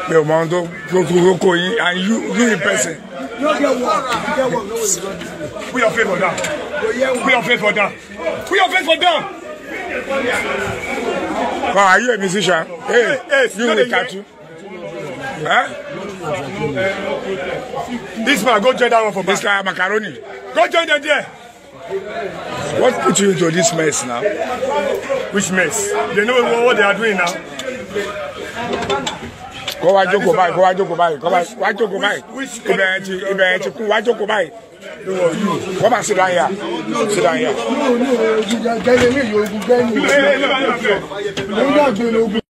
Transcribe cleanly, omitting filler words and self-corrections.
The amount of and you in person. Put your face for down. Put your face for down. Put your face for down. Oh, are you a musician? Hey, you will tattoo. Huh? This man, go join that one for this guy macaroni. Go join them there. What put you into this mess now? Which mess? They know what they are doing now. Go watch your go watch your buy. Come and sit down here. Sit down here.